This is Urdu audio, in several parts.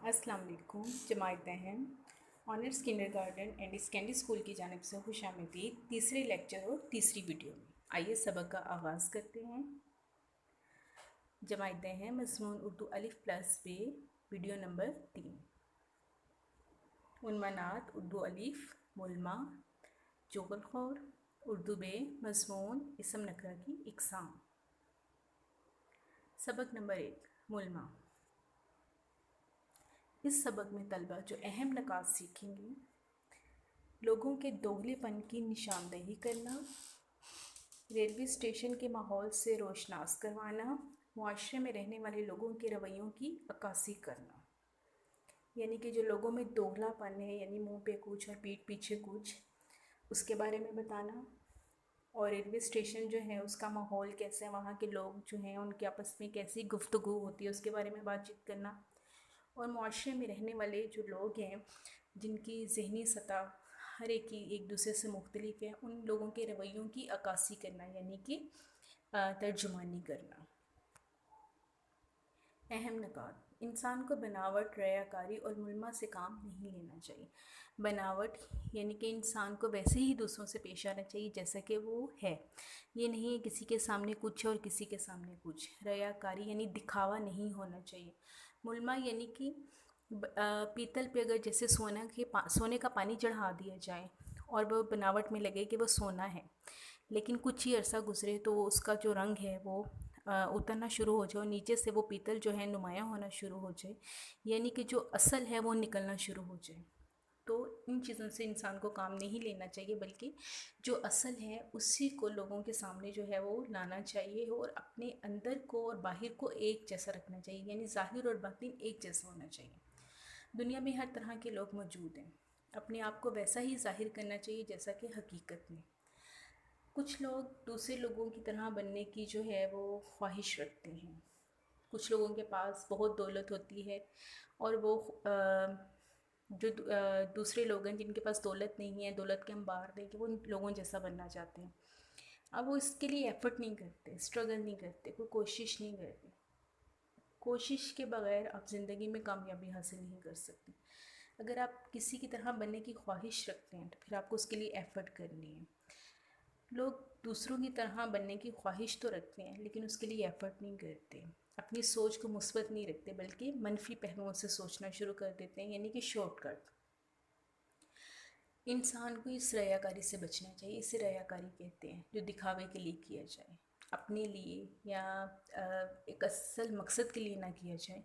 السلام علیکم جماعت ہیں آنرس کنڈر گارڈن اینڈ اسکینڈی اسکول کی جانب سے خوش آمدید تیسرے لیکچر اور تیسری ویڈیو میں۔ آئیے سبق کا آغاز کرتے ہیں۔ جماعت ہیں مضمون اردو الف پلس بے، ویڈیو نمبر 3۔ عنوانات: اردو الف ملمہ، جغل خور، اردو بے مضمون اسم نکرہ کی اقسام۔ سبق نمبر 1 ملمہ۔ اس سبق میں طلبہ جو اہم نکات سیکھیں گے: لوگوں کے دوغلے پن کی نشاندہی کرنا، ریلوے اسٹیشن کے ماحول سے روشناس کروانا، معاشرے میں رہنے والے لوگوں کے رویوں کی عکاسی کرنا۔ یعنی کہ جو لوگوں میں دوغلا پن ہے، یعنی منہ پہ کچھ اور پیٹھ پیچھے کچھ، اس کے بارے میں بتانا۔ اور ریلوے اسٹیشن جو ہے اس کا ماحول کیسے ہے، وہاں کے لوگ جو ہیں ان کے آپس میں کیسی گفتگو ہوتی ہے اس کے بارے میں بات چیت کرنا۔ اور معاشرے میں رہنے والے جو لوگ ہیں جن کی ذہنی سطح ہر ایک کی ایک دوسرے سے مختلف ہے، ان لوگوں کے رویوں کی عکاسی کرنا، یعنی کہ ترجمانی کرنا۔ اہم نکات: انسان کو بناوٹ، ریاکاری اور ملمہ سے کام نہیں لینا چاہیے۔ بناوٹ یعنی کہ انسان کو ویسے ہی دوسروں سے پیش آنا چاہیے جیسا کہ وہ ہے، یہ نہیں کسی کے سامنے کچھ اور کسی کے سامنے کچھ۔ ریاکاری یعنی دکھاوا نہیں ہونا چاہیے۔ ملمہ یعنی کہ پیتل پہ اگر جیسے سونے کا پانی چڑھا دیا جائے اور وہ بناوٹ میں لگے کہ وہ سونا ہے، لیکن کچھ ہی عرصہ گزرے تو اس کا جو رنگ ہے وہ اترنا شروع ہو جائے اور نیچے سے وہ پیتل جو ہے نمایاں ہونا شروع ہو جائے، یعنی کہ جو اصل ہے وہ نکلنا شروع ہو جائے، تو ان چیزوں سے انسان کو کام نہیں لینا چاہیے، بلکہ جو اصل ہے اسی کو لوگوں کے سامنے جو ہے وہ لانا چاہیے اور اپنے اندر کو اور باہر کو ایک جیسا رکھنا چاہیے، یعنی ظاہر اور باطن ایک جیسا ہونا چاہیے۔ دنیا میں ہر طرح کے لوگ موجود ہیں، اپنے آپ کو ویسا ہی ظاہر کرنا چاہیے جیسا کہ حقیقت میں۔ کچھ لوگ دوسرے لوگوں کی طرح بننے کی جو ہے وہ خواہش رکھتے ہیں۔ کچھ لوگوں کے پاس بہت دولت ہوتی ہے اور وہ جو دوسرے لوگ ہیں جن کے پاس دولت نہیں ہے، دولت کے انبار دے کے وہ ان لوگوں جیسا بننا چاہتے ہیں۔ اب وہ اس کے لیے ایفرٹ نہیں کرتے، اسٹرگل نہیں کرتے، کوئی کوشش نہیں کرتے۔ کوشش کے بغیر آپ زندگی میں کامیابی حاصل نہیں کر سکتے۔ اگر آپ کسی کی طرح بننے کی خواہش رکھتے ہیں تو پھر آپ کو اس کے لیے ایفرٹ کرنی ہے۔ لوگ دوسروں کی طرح بننے کی خواہش تو رکھتے ہیں لیکن اس کے لیے ایفرٹ نہیں کرتے، اپنی سوچ کو مثبت نہیں رکھتے بلکہ منفی پہلوؤں سے سوچنا شروع کر دیتے ہیں، یعنی کہ شارٹ کٹ۔ انسان کو اس ریاکاری سے بچنا چاہیے، اسے ریاکاری کہتے ہیں جو دکھاوے کے لیے کیا جائے، اپنے لیے یا ایک اصل مقصد کے لیے نہ کیا جائے،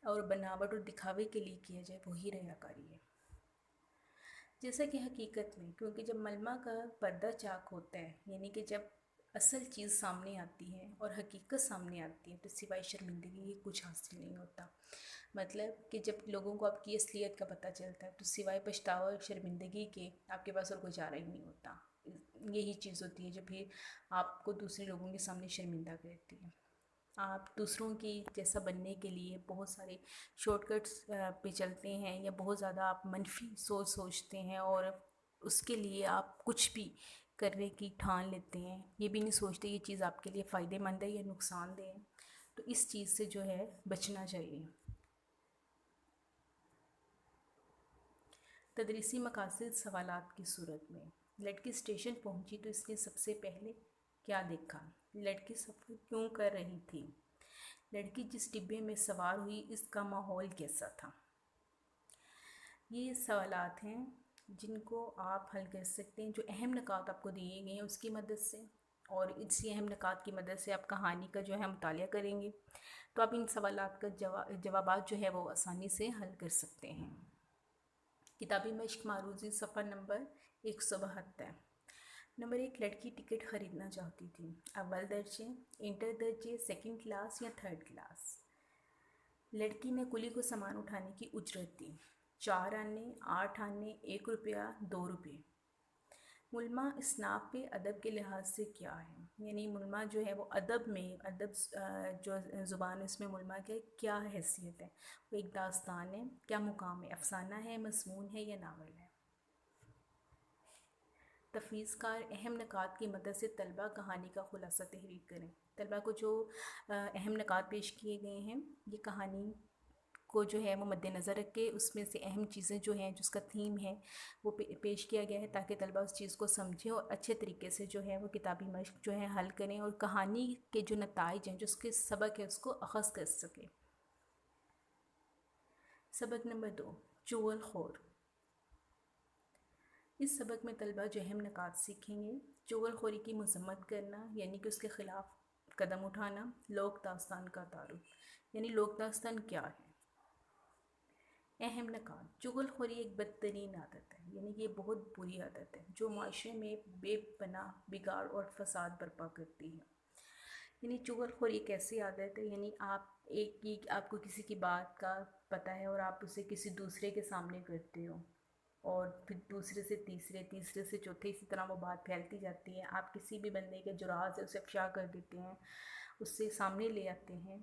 اور بناوٹ اور دکھاوے کے لیے کیا جائے، وہی ریاکاری ہے۔ جیسا کہ حقیقت میں، کیونکہ جب ملمہ کا پردہ چاک ہوتا ہے، یعنی کہ جب اصل چیز سامنے آتی ہے اور حقیقت سامنے آتی ہے تو سوائے شرمندگی ہی کچھ حاصل نہیں ہوتا۔ مطلب کہ جب لوگوں کو آپ کی اصلیت کا پتہ چلتا ہے تو سوائے پچھتاوا اور شرمندگی کے آپ کے پاس اور کوئی چارہ ہی نہیں ہوتا۔ یہی چیز ہوتی ہے جو پھر آپ کو دوسرے لوگوں کے سامنے شرمندہ کرتی ہے۔ آپ دوسروں کی جیسا بننے کے لیے بہت سارے شارٹ کٹس پہ چلتے ہیں یا بہت زیادہ آپ منفی سوچتے ہیں اور اس کے لیے آپ کچھ بھی کرنے کی ٹھان لیتے ہیں، یہ بھی نہیں سوچتے یہ چیز آپ کے لیے فائدہ مند ہے یا نقصان دہ ہے، تو اس چیز سے جو ہے بچنا چاہیے۔ تدریسی مقاصد سوالات کی صورت میں: لڑکی اسٹیشن پہنچی تو اس نے سب سے پہلے کیا دیکھا؟ لڑکی سفر کیوں کر رہی تھی؟ لڑکی جس ڈبے میں سوار ہوئی اس کا ماحول کیسا تھا؟ یہ سوالات ہیں جن کو آپ حل کر سکتے ہیں، جو اہم نکات آپ کو دیے گئے ہیں اس کی مدد سے، اور اسی اہم نکات کی مدد سے آپ کہانی کا جو ہے مطالعہ کریں گے تو آپ ان سوالات کا جوابات جو ہے وہ آسانی سے حل کر سکتے ہیں۔ کتابی مشق معروضی صفحہ نمبر 172۔ نمبر 1، لڑکی ٹکٹ خریدنا چاہتی تھی، اول درجے، انٹر درجے، سیکنڈ کلاس یا تھرڈ کلاس۔ لڑکی نے کلی کو سامان اٹھانے کی اجرت دی، 4 آنے، 8 آنے، 1 روپیہ، 2 روپے۔ ملمہ اصناف پہ ادب کے لحاظ سے کیا ہے؟ یعنی ملمہ جو ہے وہ ادب میں، ادب جو زبان ہے اس میں ملمہ کے کیا حیثیت ہے؟ وہ ایک داستان ہے، کیا مقام ہے؟ افسانہ ہے، مضمون ہے یا ناول ہے؟ تفویض کار اہم نکات کی مدد سے طلبہ کہانی کا خلاصہ تحریر کریں۔ طلبہ کو جو اہم نکات پیش کیے گئے ہیں یہ کہانی کو جو ہے وہ مد نظر رکھ کے اس میں سے اہم چیزیں جو ہیں جس کا تھیم ہے وہ پیش کیا گیا ہے، تاکہ طلبہ اس چیز کو سمجھیں اور اچھے طریقے سے جو ہے وہ کتابی مشق جو ہے حل کریں اور کہانی کے جو نتائج ہیں، جو اس کے سبق ہے، اس کو اخذ کر سکیں۔ سبق نمبر 2، چغل خور۔ اس سبق میں طلبہ جو اہم نکات سیکھیں گے: چغل خوری کی مذمت کرنا، یعنی کہ اس کے خلاف قدم اٹھانا، لوک داستان کا تعارف، یعنی لوک داستان کیا ہے۔ اہم نکات: چغل خوری ایک بدترین عادت ہے، یعنی کہ یہ بہت بری عادت ہے جو معاشرے میں بے پناہ بگاڑ اور فساد برپا کرتی ہے۔ یعنی چغل خوری ایک ایسی عادت ہے، یعنی آپ کو کسی کی بات کا پتہ ہے اور آپ اسے کسی دوسرے کے سامنے کرتے ہو، اور پھر دوسرے سے تیسرے، تیسرے سے چوتھے، اسی طرح وہ بات پھیلتی جاتی ہے۔ آپ کسی بھی بندے کے جو راز ہے اسے افشا کر دیتے ہیں، اس سے سامنے لے آتے ہیں،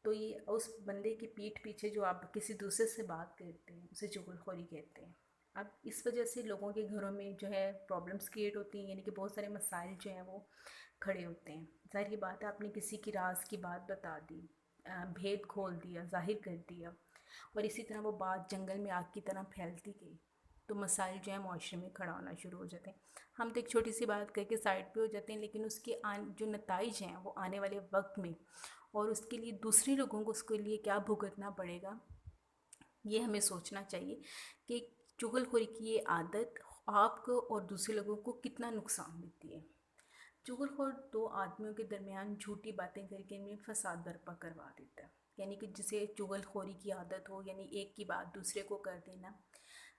تو یہ اس بندے کی پیٹھ پیچھے جو آپ کسی دوسرے سے بات کرتے ہیں اسے چغل خوری کہتے ہیں۔ اب اس وجہ سے لوگوں کے گھروں میں جو ہے پرابلمس کریٹ ہوتی ہیں، یعنی کہ بہت سارے مسائل جو ہیں وہ کھڑے ہوتے ہیں۔ ظاہر کی بات ہے، آپ نے کسی کی راز کی بات بتا دی، بھید کھول دیا، ظاہر کر دیا، اور اسی طرح وہ بات جنگل میں آگ کی طرح پھیلتی گئی، تو مسائل جو ہیں معاشرے میں کھڑا ہونا شروع ہو جاتے ہیں۔ ہم تو ایک چھوٹی سی بات کر کے سائڈ پہ ہو جاتے ہیں، لیکن اس کے جو نتائج ہیں وہ آنے والے وقت میں، اور اس کے لیے دوسرے لوگوں کو اس کے لیے کیا بھگتنا پڑے گا، یہ ہمیں سوچنا چاہیے کہ چغل خوری کی یہ عادت آپ کو اور دوسرے لوگوں کو کتنا نقصان دیتی ہے۔ چغل خور دو آدمیوں کے درمیان جھوٹی باتیں کر کے ان میں فساد برپا کروا دیتا ہے، یعنی کہ جسے چغل خوری کی عادت ہو، یعنی ایک کی بات دوسرے کو کر دینا،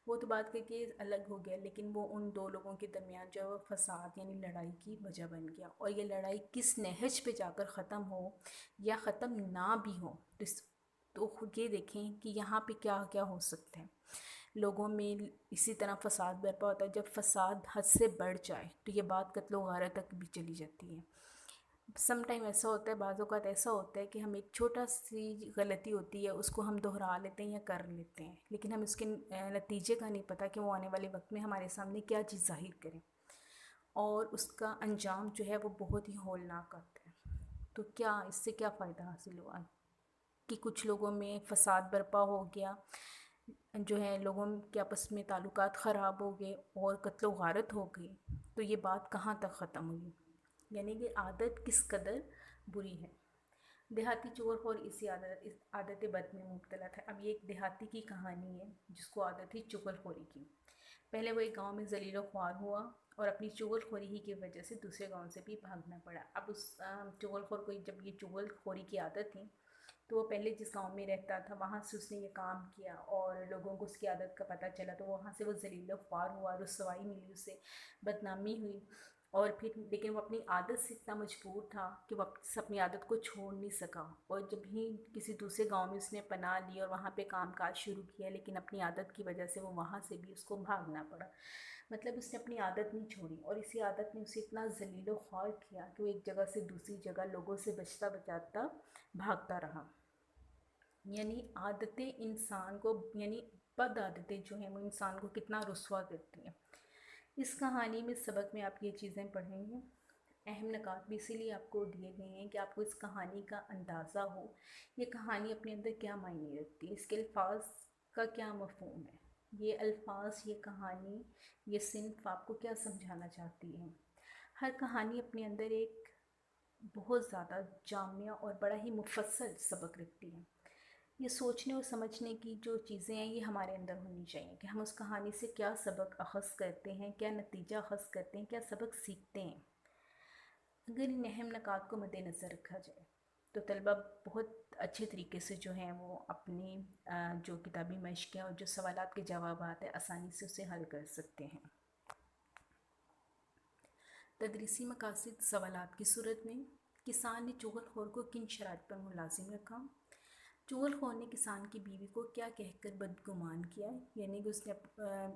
وہ تو بات کر کے الگ ہو گیا، لیکن وہ ان دو لوگوں کے درمیان جو ہے وہ فساد یعنی لڑائی کی وجہ بن گیا، اور یہ لڑائی کس نہج پہ جا کر ختم ہو یا ختم نہ بھی ہو، تو خود یہ دیکھیں کہ یہاں پہ کیا کیا ہو سکتا ہے۔ لوگوں میں اسی طرح فساد برپا ہوتا ہے، جب فساد حد سے بڑھ جائے تو یہ بات قتل و غارت تک بھی چلی جاتی ہے۔ سم ٹائم ایسا ہوتا ہے، بعض اوقات ایسا ہوتا ہے کہ ہم ایک چھوٹا سی غلطی ہوتی ہے اس کو ہم دہرا لیتے ہیں یا کر لیتے ہیں، لیکن ہم اس کے نتیجے کا نہیں پتہ کہ وہ آنے والے وقت میں ہمارے سامنے کیا چیز ظاہر کریں، اور اس کا انجام جو ہے وہ بہت ہی ہولناک آتا ہے۔ تو کیا اس سے کیا فائدہ حاصل ہوا کہ کچھ لوگوں میں فساد برپا ہو گیا، جو ہے لوگوں کے آپس میں تعلقات خراب ہو گئے اور قتل و غارت ہو گئی، تو یہ بات کہاں تک ختم ہوئی، یعنی کہ عادت کس قدر بری ہے۔ دیہاتی چغل خور اس عادت بد میں مبتلا تھا۔ اب یہ ایک دیہاتی کی کہانی ہے جس کو عادت تھی چغل خوری کی۔ پہلے وہ ایک گاؤں میں ذلیل و خوار ہوا اور اپنی چغل خوری ہی کی وجہ سے دوسرے گاؤں سے بھی بھاگنا پڑا۔ اب اس چغل خور کو جب یہ چغل خوری کی عادت تھی تو وہ پہلے جس گاؤں میں رہتا تھا وہاں سے اس نے یہ کام کیا، اور لوگوں کو اس کی عادت کا پتہ چلا تو وہاں سے وہ ذلیل و خوار ہوا، رسوائی ملی اسے، بدنامی ہوئی، اور پھر لیکن وہ اپنی عادت سے اتنا مجبور تھا کہ وہ اپنی عادت کو چھوڑ نہیں سکا، اور جب ہی کسی دوسرے گاؤں میں اس نے پناہ لی اور وہاں پہ کام کاج شروع کیا، لیکن اپنی عادت کی وجہ سے وہ وہاں سے بھی اس کو بھاگنا پڑا۔ مطلب اس نے اپنی عادت نہیں چھوڑی، اور اسی عادت نے اسے اتنا ذلیل و خوار کیا کہ وہ ایک جگہ سے دوسری جگہ لوگوں سے بچتا بچاتا بھاگتا رہا۔ یعنی عادتیں انسان کو، یعنی بد عادتیں جو ہیں وہ انسان کو کتنا رسوا کرتی ہیں۔ اس کہانی میں سبق میں آپ یہ چیزیں پڑھیں گے۔ اہم نکات بھی اسی لیے آپ کو دیے گئے ہیں کہ آپ کو اس کہانی کا اندازہ ہو، یہ کہانی اپنے اندر کیا معنی رکھتی ہے، اس کے الفاظ کا کیا مفہوم ہے، یہ الفاظ، یہ کہانی، یہ صنف آپ کو کیا سمجھانا چاہتی ہے۔ ہر کہانی اپنے اندر ایک بہت زیادہ جامع اور بڑا ہی مفصل سبق رکھتی ہے۔ یہ سوچنے اور سمجھنے کی جو چیزیں ہیں یہ ہمارے اندر ہونی چاہیے کہ ہم اس کہانی سے کیا سبق اخذ کرتے ہیں، کیا نتیجہ اخذ کرتے ہیں، کیا سبق سیکھتے ہیں۔ اگر ان اہم نکات کو مد نظر رکھا جائے تو طلبہ بہت اچھے طریقے سے جو ہیں وہ اپنی جو کتابی مشق ہے اور جو سوالات کے جوابات ہیں آسانی سے اسے حل کر سکتے ہیں۔ تدریسی مقاصد سوالات کی صورت میں: کسان نے چغل خور کو کن شرائط پر ملازم رکھا؟ چغل خور نے کسان کی بیوی کو کیا کہہ کر بدگمان کیا، یعنی کہ اس نے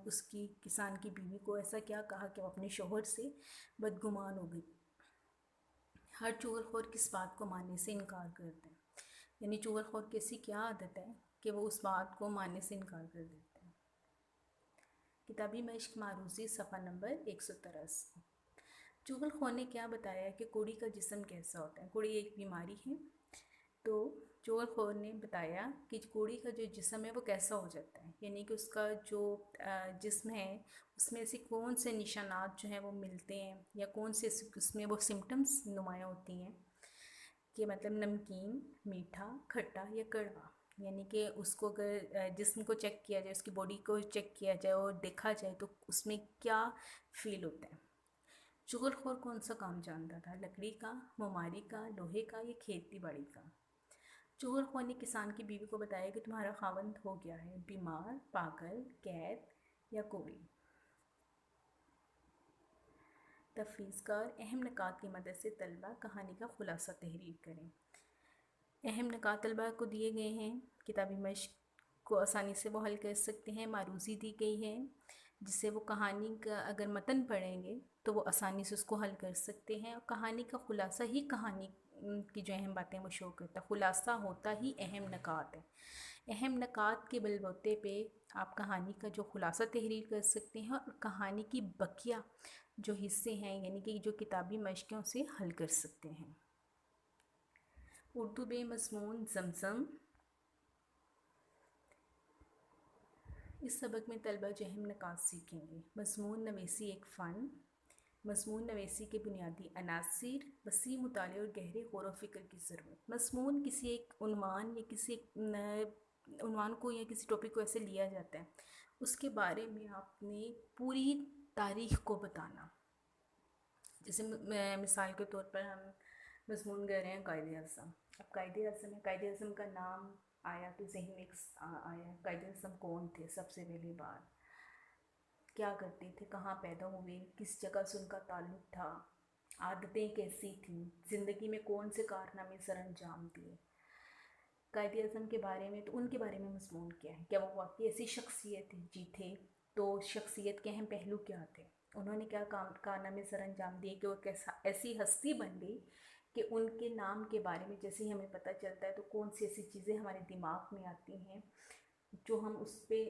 اس کی کسان کی بیوی کو ایسا کیا کہا کہ وہ اپنے شوہر سے بدگمان ہو گئی۔ ہر چغل خور کس بات کو ماننے سے انکار کرتا ہے، یعنی چغل خور کی ایسی کیا عادت ہے کہ وہ اس بات کو ماننے سے انکار کر دیتا ہے۔ کتابی مشق معروضی صفحہ نمبر 183۔ چغل خور نے کیا بتایا کہ کوڑی کا جسم کیسا ہوتا ہے؟ کوڑی ایک بیماری ہے تو چغل خور نے بتایا کہ کوڑی کا جو جسم ہے وہ کیسا ہو جاتا ہے، یعنی کہ اس کا جو جسم ہے اس میں ایسی کون سے نشانات جو ہیں وہ ملتے ہیں، یا کون سے اس میں وہ سمٹمز نمایاں ہوتی ہیں کہ مطلب نمکین، میٹھا، کھٹا یا کڑوا، یعنی کہ اس کو اگر جسم کو چیک کیا جائے، اس کی باڈی کو چیک کیا جائے اور دیکھا جائے تو اس میں کیا فیل ہوتا ہے۔ چغل خور کون سا کام جانتا تھا؟ لکڑی کا، معماری کا، لوہے کا یا کھیتی باڑی کا؟ چغل خور نے کسان کی بیوی کو بتایا کہ تمہارا خاوند ہو گیا ہے، بیمار، پاگل، قید یا کوڑی۔ تفویض کار اہم نکات کی مدد سے طلبہ کہانی کا خلاصہ تحریر کریں۔ اہم نکات طلبہ کو دیے گئے ہیں، کتابی مشق کو آسانی سے وہ حل کر سکتے ہیں، معروضی دی گئی ہے جس سے وہ کہانی کا اگر متن پڑھیں گے تو وہ آسانی سے اس کو حل کر سکتے ہیں، اور کہانی کا خلاصہ ہی کہانی کی جو اہم باتیں وہ شو کرتا ہے، خلاصہ ہوتا ہی اہم نکات ہے۔ اہم نکات کے بل بوتے پہ آپ کہانی کا جو خلاصہ تحریر کر سکتے ہیں اور کہانی کی بقیہ جو حصے ہیں یعنی کہ جو کتابی مشقوں سے حل کر سکتے ہیں۔ اردو بے مضمون زمزم۔ اس سبق میں طلبہ جو اہم نکات سیکھیں گے: مضمون نویسی ایک فن، مضمون نویسی کے بنیادی عناصر، وسیع مطالعے اور گہرے غور و فکر کی ضرورت۔ مضمون کسی ایک عنوان یا کسی عنوان کو یا کسی ٹاپک کو ایسے لیا جاتا ہے، اس کے بارے میں آپ نے پوری تاریخ کو بتانا۔ جیسے مثال کے طور پر ہم مضمون کہہ رہے ہیں قائد اعظم، اب قائد اعظم ہے، قائد اعظم کا نام آیا تو ذہن میں آیا قائد اعظم کون تھے، سب سے پہلی بات کیا کرتے تھے، کہاں پیدا ہوئے، کس جگہ سے ان کا تعلق تھا، عادتیں کیسی تھیں، زندگی میں کون سے کارنامے سر انجام دیے۔ قائد اعظم کے بارے میں تو ان کے بارے میں مضمون کیا ہے، کیا وہ واقعی ایسی شخصیت جی تھے، تو شخصیت کے اہم پہلو کیا تھے، انہوں نے کیا کارنامے سر انجام دیے کہ وہ ایسی ہستی بن گئی کہ ان کے نام کے بارے میں جیسے ہی ہمیں پتہ چلتا ہے تو کون سی ایسی چیزیں ہمارے دماغ میں آتی ہیں جو ہم اس پہ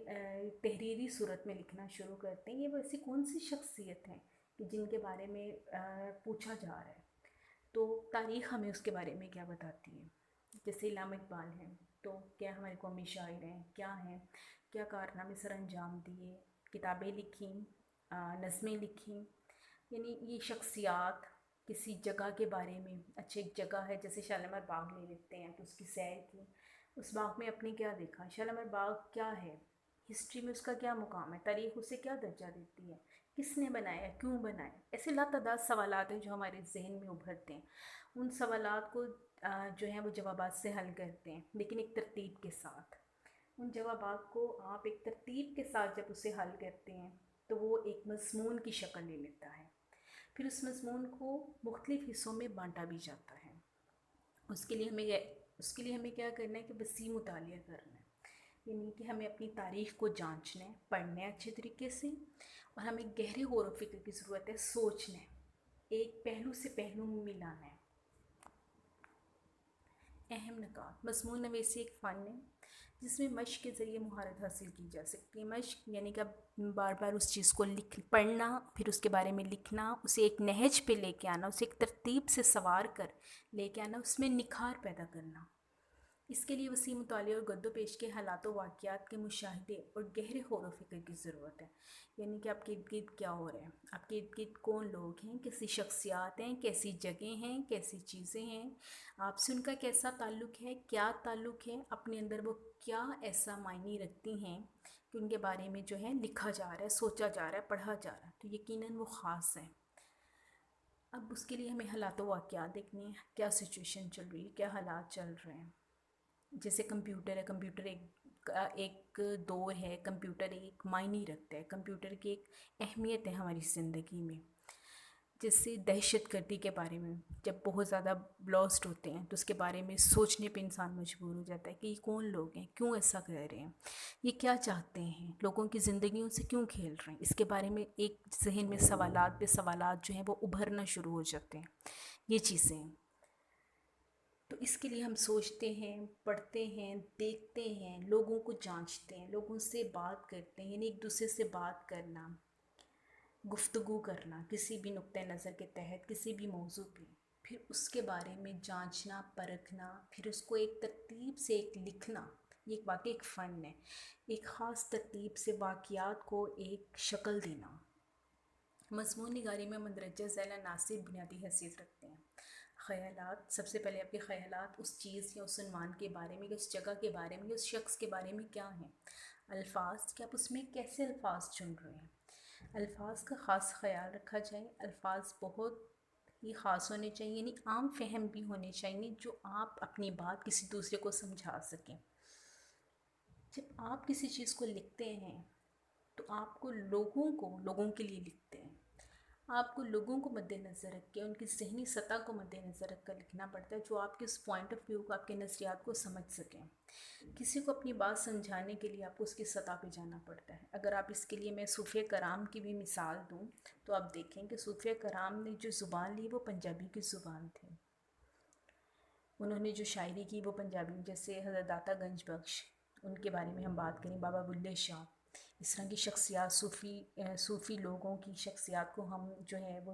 تحریری صورت میں لکھنا شروع کرتے ہیں، یہ وہ ایسی کون سی شخصیت ہیں کہ جن کے بارے میں پوچھا جا رہا ہے، تو تاریخ ہمیں اس کے بارے میں کیا بتاتی ہے۔ جیسے علامہ اقبال ہیں تو کیا ہمارے قومی شاعر ہیں، کیا ہیں، کیا کارنامے سر انجام دیے، کتابیں لکھیں، نظمیں لکھیں، یعنی یہ شخصیات کسی جگہ کے بارے میں، اچھا ایک جگہ ہے جیسے شالیمار باغ لے لیتے ہیں تو اس کی سیر کی، اس باغ میں اپنے کیا دیکھا، شالیمار باغ کیا ہے، ہسٹری میں اس کا کیا مقام ہے، تاریخ اسے کیا درجہ دیتی ہے، کس نے بنایا، کیوں بنایا، ایسے لاتعداد سوالات ہیں جو ہمارے ذہن میں ابھرتے ہیں، ان سوالات کو جو ہیں وہ جوابات سے حل کرتے ہیں لیکن ایک ترتیب کے ساتھ۔ ان جوابات کو آپ ایک ترتیب کے ساتھ جب اسے حل کرتے ہیں تو وہ ایک مضمون کی شکل لے لیتا ہے، پھر اس مضمون کو مختلف حصوں میں بانٹا بھی جاتا ہے۔ اس کے لیے ہمیں کیا کرنا ہے کہ وسیع مطالعہ کرنا ہے، یعنی کہ ہمیں اپنی تاریخ کو جانچنا ہے، پڑھنا ہے اچھے طریقے سے، اور ہمیں گہرے غور و فکر کی ضرورت ہے، سوچنا ہے، ایک پہلو سے پہلو ملانا ہے۔ اہم نکات: مضمون نویسی ایک فن ہے جس میں مشق کے ذریعے مہارت حاصل کی جا سکتی ہے۔ مشق یعنی کہ بار بار اس چیز کو پڑھنا، پھر اس کے بارے میں لکھنا، اسے ایک نہج پہ لے کے آنا، اسے ایک ترتیب سے سوار کر لے کے آنا، اس میں نکھار پیدا کرنا۔ اس کے لیے وسیع مطالعے اور گد و پیش کے حالات و واقعات کے مشاہدے اور گہرے غور و فکر کی ضرورت ہے، یعنی کہ آپ کے ارد گرد کیا ہو رہا ہے، آپ کے ارد گرد کون لوگ ہیں، کیسی شخصیات ہیں، کیسی جگہیں ہیں، کیسی چیزیں ہیں، آپ سے ان کا کیسا تعلق ہے، کیا تعلق ہے، اپنے اندر وہ کیا ایسا معنی رکھتی ہیں کہ ان کے بارے میں جو ہے لکھا جا رہا ہے، سوچا جا رہا ہے، پڑھا جا رہا ہے، تو یقیناً وہ خاص ہے۔ اب اس کے لیے ہمیں حالات و واقعات دیکھنے ہیں، کیا سچویشن چل رہی ہے، کیا حالات چل رہے ہیں۔ جیسے کمپیوٹر ہے، کمپیوٹر ایک دور ہے، کمپیوٹر ایک معنی رکھتا ہے، کمپیوٹر کی ایک اہمیت ہے ہماری زندگی میں، جیسے دہشت گردی کے بارے میں جب بہت زیادہ بلاسٹ ہوتے ہیں تو اس کے بارے میں سوچنے پہ انسان مجبور ہو جاتا ہے کہ یہ کون لوگ ہیں، کیوں ایسا کر رہے ہیں، یہ کیا چاہتے ہیں، لوگوں کی زندگیوں سے کیوں کھیل رہے ہیں، اس کے بارے میں ایک ذہن میں سوالات پہ سوالات جو ہیں وہ ابھرنا شروع ہو جاتے ہیں، یہ چیزیں ہیں۔ تو اس کے لیے ہم سوچتے ہیں، پڑھتے ہیں، دیکھتے ہیں، لوگوں کو جانچتے ہیں، لوگوں سے بات کرتے ہیں، یعنی ایک دوسرے سے بات کرنا، گفتگو کرنا کسی بھی نقطہ نظر کے تحت کسی بھی موضوع پہ، پھر اس کے بارے میں جانچنا پرکھنا، پھر اس کو ایک ترتیب سے ایک لکھنا، یہ واقعی ایک فن ہے، ایک خاص ترتیب سے واقعات کو ایک شکل دینا۔ مضمون نگاری میں مندرجہ ذیل عناصر بنیادی حیثیت رکھتے ہیں۔ خیالات، سب سے پہلے آپ کے خیالات اس چیز یا اس عنوان کے بارے میں، یا اس جگہ کے بارے میں، یا اس شخص کے بارے میں کیا ہیں۔ الفاظ، کہ آپ اس میں کیسے الفاظ چن رہے ہیں۔ الفاظ کا خاص خیال رکھا جائے، الفاظ بہت ہی خاص ہونے چاہیے، یعنی عام فہم بھی ہونے چاہیے، جو آپ اپنی بات کسی دوسرے کو سمجھا سکیں۔ جب آپ کسی چیز کو لکھتے ہیں تو آپ کو لوگوں کے لیے لکھتے ہیں، آپ کو لوگوں کو مد نظر رکھ کے، ان کی ذہنی سطح کو مد نظر رکھ کر لکھنا پڑتا ہے، جو آپ کے اس پوائنٹ آف ویو کو، آپ کے نظریات کو سمجھ سکیں۔ کسی کو اپنی بات سمجھانے کے لیے آپ کو اس کی سطح پہ جانا پڑتا ہے۔ اگر آپ اس کے لیے میں صوفیہ کرام کی بھی مثال دوں تو آپ دیکھیں کہ صوفیہ کرام نے جو زبان لی وہ پنجابی کی زبان تھی، انہوں نے جو شاعری کی وہ پنجابی میں، جیسے حضرت داتا گنج بخش، ان کے بارے میں ہم بات کریں، بابا بلے شاہ، اس طرح کی شخصیات، صوفی لوگوں کی شخصیات کو ہم جو ہے وہ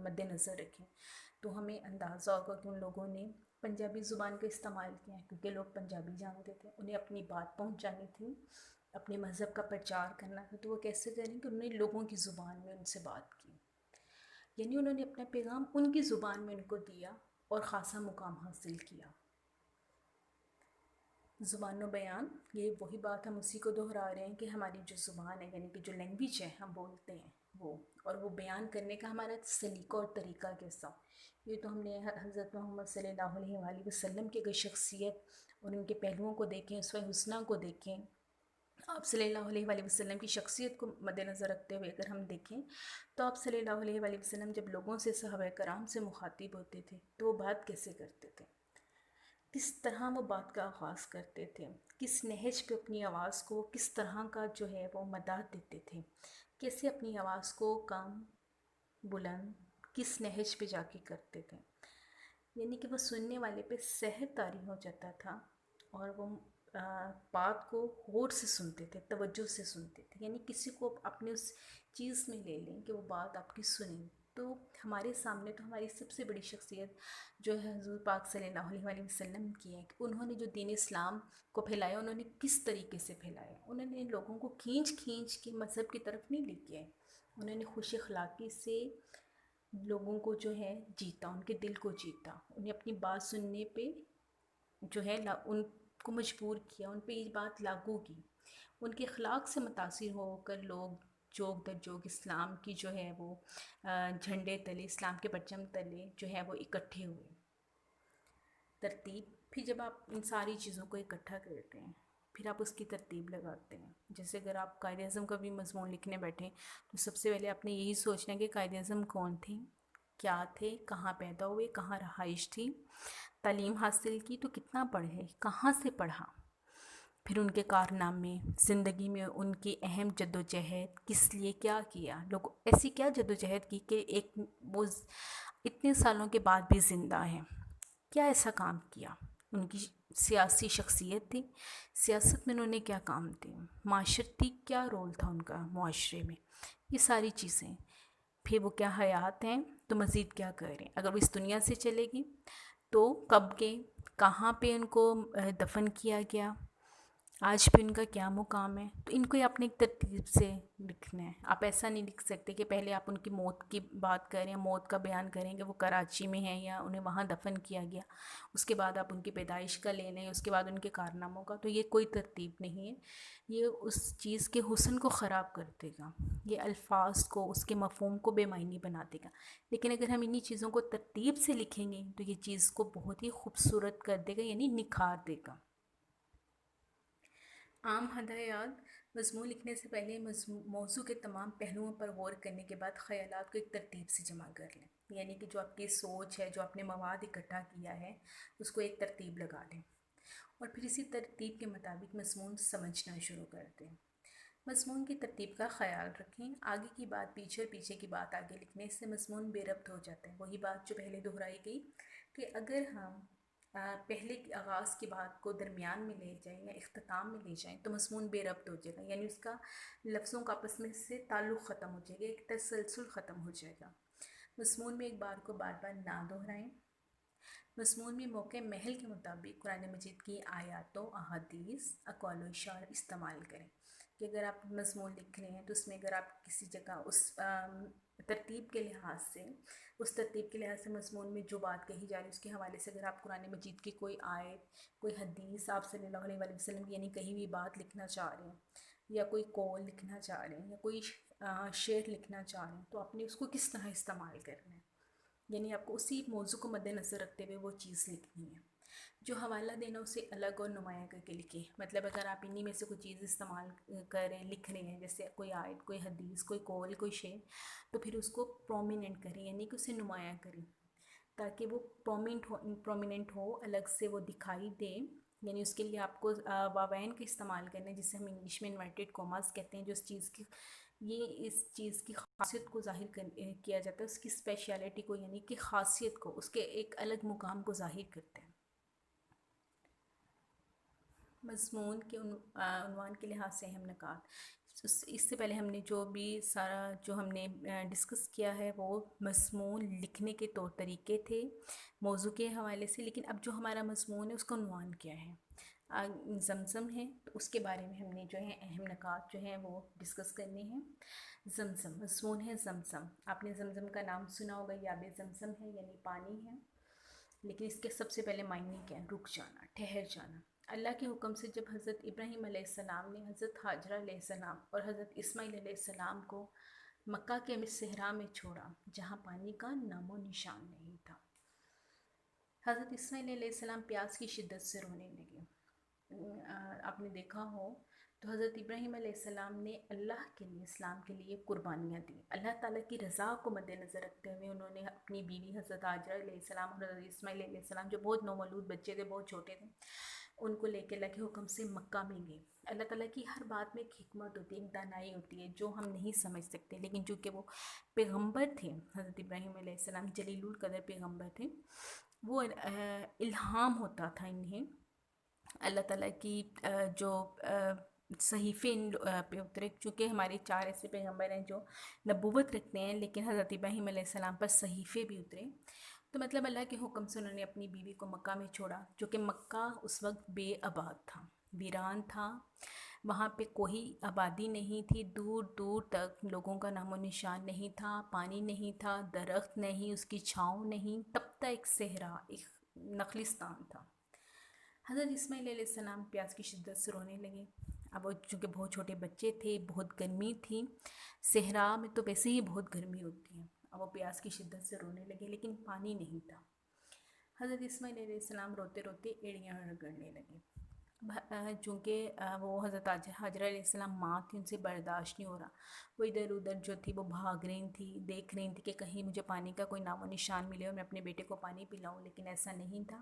مد نظر رکھیں تو ہمیں اندازہ ہوگا کہ ان لوگوں نے پنجابی زبان کا استعمال کیا ہے، کیونکہ لوگ پنجابی جانتے تھے، انہیں اپنی بات پہنچانی تھی، اپنے مذہب کا پرچار کرنا تھا، تو وہ کیسے کریں کہ انہوں نے لوگوں کی زبان میں ان سے بات کی، یعنی انہوں نے اپنا پیغام ان کی زبان میں ان کو دیا اور خاصا مقام حاصل کیا۔ زبان و بیان، یہ وہی بات ہم اسی کو دہرا رہے ہیں کہ ہماری جو زبان ہے، یعنی کہ جو لینگویج ہے ہم بولتے ہیں وہ، اور وہ بیان کرنے کا ہمارا سلیقہ اور طریقہ کیسا، یہ تو ہم نے حضرت محمد صلی اللہ علیہ وآلہ وسلم کی اگر شخصیت اور ان کے پہلوؤں کو دیکھیں، اسوہ حسنہ کو دیکھیں، آپ صلی اللہ علیہ وآلہ وسلم کی شخصیت کو مد نظر رکھتے ہوئے اگر ہم دیکھیں تو آپ صلی اللہ علیہ وآلہ وسلم جب لوگوں سے، صحابہ کرام سے مخاطب ہوتے تھے تو وہ بات کیسے کرتے تھے، کس طرح وہ بات کا آغاز کرتے تھے، کس نہج پہ اپنی آواز کو کس طرح کا جو ہے وہ مداد دیتے تھے، کیسے اپنی آواز کو کم بلند کس نہج پہ جا کے کرتے تھے، یعنی کہ وہ سننے والے پہ سحر طاری ہو جاتا تھا اور وہ بات کو غور سے سنتے تھے، توجہ سے سنتے تھے، یعنی کسی کو اپنے اس چیز میں لے لیں کہ وہ بات آپ کی سنیں۔ تو ہمارے سامنے تو ہماری سب سے بڑی شخصیت جو ہے حضور پاک صلی اللہ علیہ وآلہ وسلم کی ہے، کہ انہوں نے جو دین اسلام کو پھیلایا، انہوں نے کس طریقے سے پھیلایا، انہوں نے لوگوں کو کھینچ کے مذہب کی طرف نہیں لے کے آئے، انہوں نے خوش اخلاقی سے لوگوں کو جو ہے جیتا، ان کے دل کو جیتا، انہیں اپنی بات سننے پہ جو ہے ان کو مجبور کیا، ان پہ یہ بات لاگو کی، ان کے اخلاق سے متاثر ہو کر لوگ جوگ در جوگ اسلام کی جو ہے وہ جھنڈے تلے، اسلام کے پرچم تلے جو ہے وہ اکٹھے ہوئے۔ ترتیب، پھر جب آپ ان ساری چیزوں کو اکٹھا کرتے ہیں پھر آپ اس کی ترتیب لگاتے ہیں۔ جیسے اگر آپ قائد اعظم کا بھی مضمون لکھنے بیٹھیں تو سب سے پہلے آپ نے یہی سوچنا ہے کہ قائد اعظم کون تھے، کیا تھے، کہاں پیدا ہوئے، کہاں رہائش تھی، تعلیم حاصل کی تو کتنا پڑھے، کہاں سے پڑھا، پھر ان کے کارنامے، زندگی میں ان کی اہم جد و جہد، کس لیے کیا کیا، لوگ ایسی کیا جد و جہد کی کہ ایک وہ اتنے سالوں کے بعد بھی زندہ ہیں، کیا ایسا کام کیا، ان کی سیاسی شخصیت تھی، سیاست میں انہوں نے کیا کام تھے، معاشرتی کیا رول تھا ان کا معاشرے میں، یہ ساری چیزیں، پھر وہ کیا حیات ہیں تو مزید کیا کریں، اگر وہ اس دنیا سے چلے گی تو کب کے، کہاں پہ ان کو دفن کیا گیا، آج بھی ان کا کیا مقام ہے، تو ان کو آپ نے ایک ترتیب سے لکھنا ہے۔ آپ ایسا نہیں لکھ سکتے کہ پہلے آپ ان کی موت کی بات کریں، موت کا بیان کریں کہ وہ کراچی میں ہیں یا انہیں وہاں دفن کیا گیا، اس کے بعد آپ ان کی پیدائش کا لے لیں، اس کے بعد ان کے کارناموں کا، تو یہ کوئی ترتیب نہیں ہے، یہ اس چیز کے حسن کو خراب کر دے گا، یہ الفاظ کو، اس کے مفہوم کو بے معنی بنا دے گا۔ لیکن اگر ہم انہی چیزوں کو ترتیب سے لکھیں گے تو یہ چیز کو بہت ہی خوبصورت کر دے گا، یعنی نکھار دے گا۔ عام ہدایات، مضمون لکھنے سے پہلے موضوع کے تمام پہلوؤں پر غور کرنے کے بعد خیالات کو ایک ترتیب سے جمع کر لیں، یعنی کہ جو آپ کی سوچ ہے، جو آپ نے مواد اکٹھا کیا ہے اس کو ایک ترتیب لگا لیں، اور پھر اسی ترتیب کے مطابق مضمون سمجھنا شروع کر دیں۔ مضمون کی ترتیب کا خیال رکھیں، آگے کی بات پیچھے اور پیچھے کی بات آگے لکھنے سے مضمون بے ربط ہو جاتا ہے، وہی بات جو پہلے دہرائی گئی کہ اگر ہم پہلے کی آغاز کی بات کو درمیان میں لے جائیں یا اختتام میں لے جائیں تو مضمون بے ربط ہو جائے گا، یعنی اس کا لفظوں کا آپس میں سے تعلق ختم ہو جائے گا، ایک تسلسل ختم ہو جائے گا۔ مضمون میں ایک بار کو بار بار نہ دہرائیں، مضمون میں موقع محل کے مطابق قرآن مجید کی آیات و احادیث اقوال و اشعار استعمال کریں، کہ اگر آپ مضمون لکھ رہے ہیں تو اس میں اگر آپ کسی جگہ اس ترتیب کے لحاظ سے مضمون میں جو بات کہی جا رہی ہے اس کے حوالے سے اگر آپ قرآن مجید کی کوئی آیت، کوئی حدیث آپ صلی اللہ علیہ وآلہ وسلم کی یعنی کہیں بھی بات لکھنا چاہ رہے ہیں، یا کوئی قول لکھنا چاہ رہے ہیں، یا کوئی شعر لکھنا چاہ رہے ہیں، تو آپ نے اس کو کس طرح استعمال کرنا ہے، یعنی آپ کو اسی موضوع کو مد نظر رکھتے ہوئے وہ چیز لکھنی ہے۔ جو حوالہ دینا اسے الگ اور نمایاں کر کے لکھیں، مطلب اگر آپ انہی میں سے کوئی چیز استعمال کر رہے ہیں، لکھ رہے ہیں، جیسے کوئی آیت، کوئی حدیث، کوئی قول، کوئی شعر، تو پھر اس کو پرومیننٹ کریں، یعنی کہ اسے نمایاں کریں تاکہ وہ پرومیننٹ ہو، الگ سے وہ دکھائی دے۔ یعنی اس کے لیے آپ کو واوین کا استعمال کرنا ہے، جسے ہم انگلش میں انورٹڈ کوماز کہتے ہیں، جو اس چیز کی خاصیت کو ظاہر کیا جاتا ہے، اس کی اسپیشلٹی کو، یعنی کہ خاصیت کو، اس کے ایک الگ مقام کو ظاہر کرتے ہیں۔ مضمون کے عنوان کے لحاظ سے اہم نکات، اس سے پہلے ہم نے جو ہم نے ڈسکس کیا ہے وہ مضمون لکھنے کے طور طریقے تھے موضوع کے حوالے سے، لیکن اب جو ہمارا مضمون ہے اس کا عنوان کیا ہے؟ زمزم ہے، تو اس کے بارے میں ہم نے جو ہے اہم نکات جو ہیں وہ ڈسکس کرنے ہیں۔ زمزم، مضمون ہے زمزم، آپ نے زمزم کا نام سنا ہوگا، یہ آب زمزم ہے یعنی پانی ہے، لیکن اس کے سب سے پہلے معنی کیا ہے؟ رک جانا، ٹھہر جانا۔ اللہ کے حکم سے جب حضرت ابراہیم علیہ السلام نے حضرت حاجرہ علیہ السلام اور حضرت اسماعیل علیہ السلام کو مکہ کے صحرا میں چھوڑا جہاں پانی کا نام و نشان نہیں تھا، حضرت اسماعیل علیہ السلام پیاس کی شدت سے رونے لگے۔ آپ نے دیکھا ہو تو حضرت ابراہیم علیہ السلام نے اللہ کے لیے، اسلام کے لیے قربانیاں دیں، اللہ تعالیٰ کی رضا کو مد نظر رکھتے ہوئے انہوں نے اپنی بیوی حضرت حاجرہ علیہ السلام اور حضرت اسماعیل علیہ السلام، جو بہت نومولود بچے تھے، بہت چھوٹے تھے، ان کو لے کے اللہ کے حکم سے مکہ میں گئے۔ اللہ تعالیٰ کی ہر بات میں ایک حکمت ہوتی ہے، ایک دانائی ہوتی ہے جو ہم نہیں سمجھ سکتے، لیکن چونکہ وہ پیغمبر تھے، حضرت ابراہیم علیہ السلام جلیل القدر پیغمبر تھے، وہ الہام ہوتا تھا انہیں، اللہ تعالیٰ کی جو صحیفے پہ اترے، چونکہ ہمارے 4 ایسے پیغمبر ہیں جو نبوت رکھتے ہیں، لیکن حضرت ابراہیم علیہ السلام پر صحیفے بھی اترے، تو مطلب اللہ کے حکم سے انہوں نے اپنی بیوی کو مکہ میں چھوڑا، جو کہ مکہ اس وقت بے آباد تھا، ویران تھا، وہاں پہ کوئی آبادی نہیں تھی، دور دور تک لوگوں کا نام و نشان نہیں تھا، پانی نہیں تھا، درخت نہیں، اس کی چھاؤں نہیں، تپتا ایک صحرا، ایک نخلستان تھا۔ حضرت اسماعیل علیہ السلام پیاس کی شدت سے رونے لگے، اب وہ چونکہ بہت چھوٹے بچے تھے، بہت گرمی تھی، صحرا میں تو ویسے ہی بہت گرمی ہوتی ہے، اب وہ پیاس کی شدت سے رونے لگے لیکن پانی نہیں تھا۔ حضرت اسماعیل علیہ السلام روتے روتے ایڑیاں رگڑنے لگے، چونکہ وہ حضرت حاجرہ علیہ السلام ماں تھی، ان سے برداشت نہیں ہو رہا، وہ ادھر ادھر جو تھی وہ بھاگ رہی تھی، دیکھ رہی تھی کہ کہیں مجھے پانی کا کوئی نام و نشان ملے اور میں اپنے بیٹے کو پانی پلاؤں، لیکن ایسا نہیں تھا،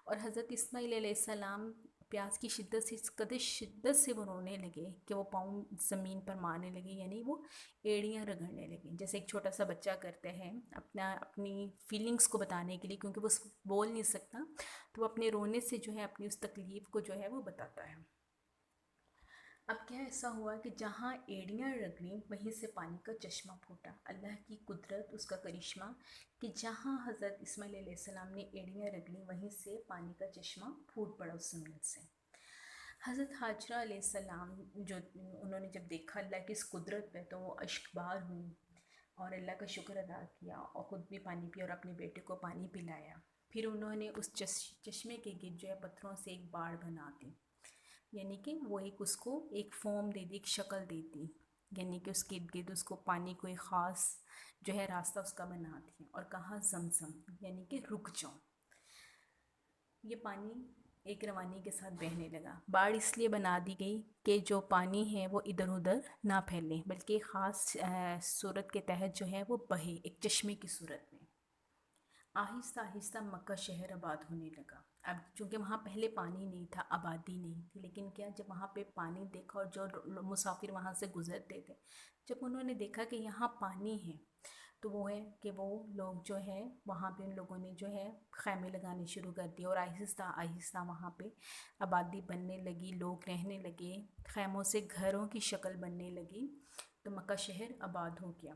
اور حضرت اسماعیل علیہ السلام پیاس کی شدت سے، اس قدر شدت سے وہ رونے لگے کہ وہ پاؤں زمین پر مارنے لگے، یعنی وہ ایڑیاں رگڑنے لگیں، جیسے ایک چھوٹا سا بچہ کرتے ہیں اپنی فیلنگز کو بتانے کے لیے، کیونکہ وہ بول نہیں سکتا، تو وہ اپنے رونے سے جو ہے اپنی اس تکلیف کو جو ہے وہ بتاتا ہے۔ اب کیا ایسا ہوا کہ جہاں ایڑیاں رگڑیں وہیں سے پانی کا چشمہ پھوٹا، اللہ کی قدرت، اس کا کرشمہ، کہ جہاں حضرت اسماعیل علیہ السلام نے ایڑیاں رگڑیں وہیں سے پانی کا چشمہ پھوٹ پڑا اس زمین سے۔ حضرت حاجرہ علیہ السلام انہوں نے جب دیکھا اللہ کی اس قدرت پہ تو وہ اشک بار ہوئی اور اللہ کا شکر ادا کیا اور خود بھی پانی پیا اور اپنے بیٹے کو پانی پلایا، پھر انہوں نے اس چشمے کے گرد جو ہے پتھروں سے ایک باڑ بنا دی، یعنی کہ وہ اس کو ایک فارم دے دی، ایک شکل دے دی، یعنی کہ اس کے ارد گرد اس کو پانی کو ایک خاص جو ہے راستہ اس کا بنا دیا، اور کہا زمزم، یعنی کہ رک جاؤ۔ یہ پانی ایک روانی کے ساتھ بہنے لگا، باڑ اس لیے بنا دی گئی کہ جو پانی ہے وہ ادھر ادھر نہ پھیلے، بلکہ ایک خاص صورت کے تحت جو ہے وہ بہے، ایک چشمے کی صورت میں۔ آہستہ آہستہ مکہ شہر آباد ہونے لگا، اب چونکہ وہاں پہلے پانی نہیں تھا، آبادی نہیں تھی، لیکن کیا جب وہاں پہ پانی دیکھا اور جو مسافر وہاں سے گزرتے تھے، جب انہوں نے دیکھا کہ یہاں پانی ہے، تو وہ ہے کہ وہ لوگ جو ہے وہاں پہ ان لوگوں نے جو ہے خیمے لگانے شروع کر دیے، اور آہستہ آہستہ وہاں پہ آبادی بننے لگی، لوگ رہنے لگے، خیموں سے گھروں کی شکل بننے لگی، تو مکہ شہر آباد ہو گیا۔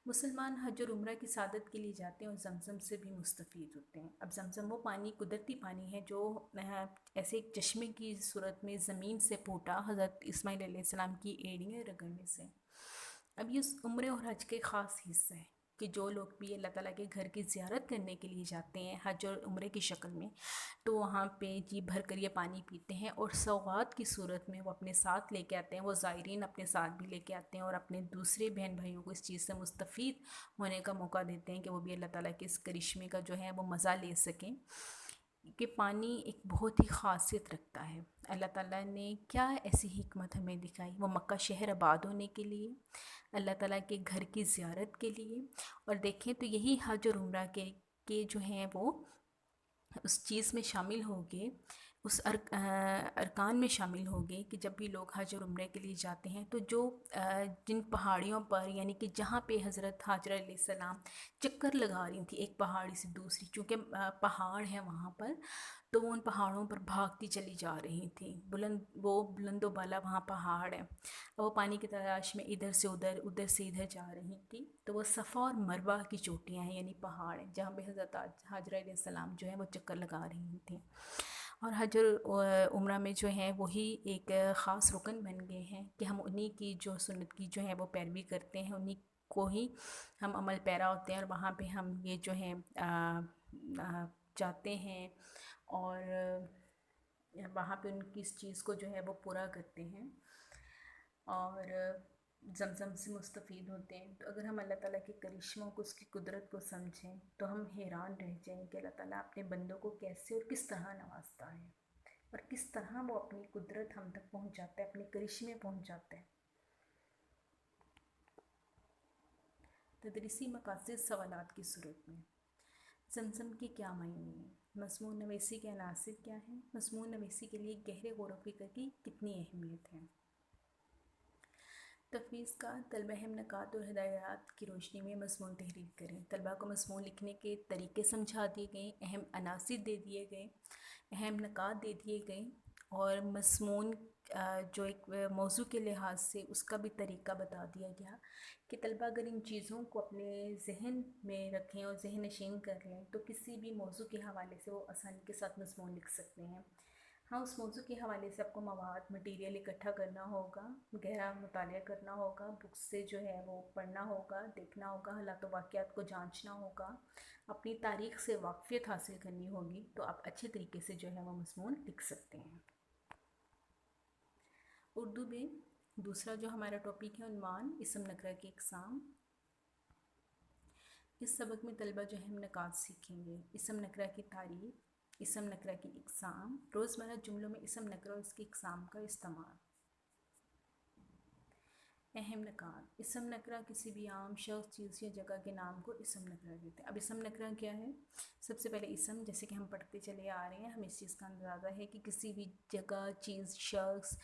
مسلمان حج اور عمرہ کی سعادت کے لیے جاتے ہیں اور زمزم سے بھی مستفید ہوتے ہیں۔ اب زمزم وہ پانی قدرتی پانی ہے جو ایسے ایک چشمے کی صورت میں زمین سے پھوٹا حضرت اسماعیل علیہ السلام کی ایڑیاں رگڑنے سے۔ اب یہ عمرے اور حج کے خاص حصہ ہے کہ جو لوگ بھی اللہ تعالیٰ کے گھر کی زیارت کرنے کے لیے جاتے ہیں حج اور عمرے کی شکل میں، تو وہاں پہ جی بھر کر یہ پانی پیتے ہیں اور سوغات کی صورت میں وہ اپنے ساتھ لے کے آتے ہیں، وہ زائرین اپنے ساتھ بھی لے کے آتے ہیں اور اپنے دوسرے بہن بھائیوں کو اس چیز سے مستفید ہونے کا موقع دیتے ہیں کہ وہ بھی اللہ تعالیٰ کے اس کرشمے کا جو ہے وہ مزہ لے سکیں کہ پانی ایک بہت ہی خاصیت رکھتا ہے۔ اللہ تعالیٰ نے کیا ایسی حکمت ہمیں دکھائی، وہ مکہ شہر آباد ہونے کے لیے، اللہ تعالیٰ کے گھر کی زیارت کے لیے، اور دیکھیں تو یہی حج اور عمرہ کے جو ہیں وہ اس چیز میں شامل ہوگے، اس ارکان میں شامل ہوگے کہ جب بھی لوگ حج اور عمرے کے لیے جاتے ہیں تو جو جن پہاڑیوں پر، یعنی کہ جہاں پہ حضرت حاجرہ علیہ السلام چکر لگا رہی تھی ایک پہاڑی سے دوسری، چونکہ پہاڑ ہے وہاں پر، تو وہ ان پہاڑوں پر بھاگتی چلی جا رہی تھی، بلند و بالا وہاں پہاڑ ہے، وہ پانی کی تلاش میں ادھر سے ادھر، ادھر سے ادھر جا رہی تھی، تو وہ صفا اور مروہ کی چوٹیاں ہیں، یعنی پہاڑ ہیں جہاں پہ حضرت حاجرہ علیہ السلام جو ہے وہ چکر لگا رہی تھیں۔ اور حج اور عمرہ میں جو ہے وہی ایک خاص رکن بن گئے ہیں کہ ہم انہی کی جو سنت کی جو ہے وہ پیروی کرتے ہیں، انہی کو ہی ہم عمل پیرا ہوتے ہیں، اور وہاں پہ ہم یہ جو ہیں جاتے ہیں اور وہاں پہ ان کی اس چیز کو جو ہے وہ پورا کرتے ہیں اور زمزم سے مستفید ہوتے ہیں۔ تو اگر ہم اللہ تعالیٰ کے کرشموں کو، اس کی قدرت کو سمجھیں تو ہم حیران رہ جائیں کہ اللہ تعالیٰ اپنے بندوں کو کیسے اور کس طرح نوازتا ہے، اور کس طرح وہ اپنی قدرت ہم تک پہنچاتا ہے، اپنے کرشمے پہنچاتا ہے۔ تدریسی مقاصد سوالات کی صورت میں زمزم کے کیا معنی ہیں؟ مضمون نویسی کے عناصر کیا ہیں؟ مضمون نویسی کے لیے گہرے غور و فکر کی کتنی اہمیت ہے؟ تفویض کا طلبہ اہم نکات اور ہدایات کی روشنی میں مضمون تحریر کریں۔ طلبہ کو مضمون لکھنے کے طریقے سمجھا دیے گئے، اہم عناصر دے دیے گئے، اہم نکات دے دیے گئے، اور مضمون جو ایک موضوع کے لحاظ سے اس کا بھی طریقہ بتا دیا گیا کہ طلبہ اگر ان چیزوں کو اپنے ذہن میں رکھیں اور ذہن نشین کر لیں تو کسی بھی موضوع کے حوالے سے وہ آسانی کے ساتھ مضمون لکھ سکتے ہیں۔ ہاں، اس موضوع کے حوالے سے آپ کو مواد مٹیریل اکٹھا کرنا ہوگا، گہرا مطالعہ کرنا ہوگا، بکس سے جو ہے وہ پڑھنا ہوگا، دیکھنا ہوگا، حالات و واقعات کو جانچنا ہوگا، اپنی تاریخ سے واقفیت حاصل کرنی ہوگی، تو آپ اچھے طریقے سے جو ہے وہ مضمون لکھ سکتے ہیں۔ اردو میں دوسرا جو ہمارا ٹاپک ہے عنوان اسم نکرہ کی اقسام۔ اس سبق میں طلبہ جو ہم نکات سیکھیں گے: اسم نکرہ کی تعریف، اسم نکرہ کی اقسام، روزمرہ جملوں میں اسم نکرہ اور اس کی اقسام کا استعمال۔ اہم نکات: اسم نکرہ کسی بھی عام شخص، چیز یا جگہ کے نام کو اسم نکرہ کہتے ہیں۔ اب اسم نکرہ کیا ہے؟ سب سے پہلے اسم، جیسے کہ ہم پڑھتے چلے آ رہے ہیں، ہمیں اس چیز کا اندازہ ہے کہ کسی بھی جگہ، چیز، شخص،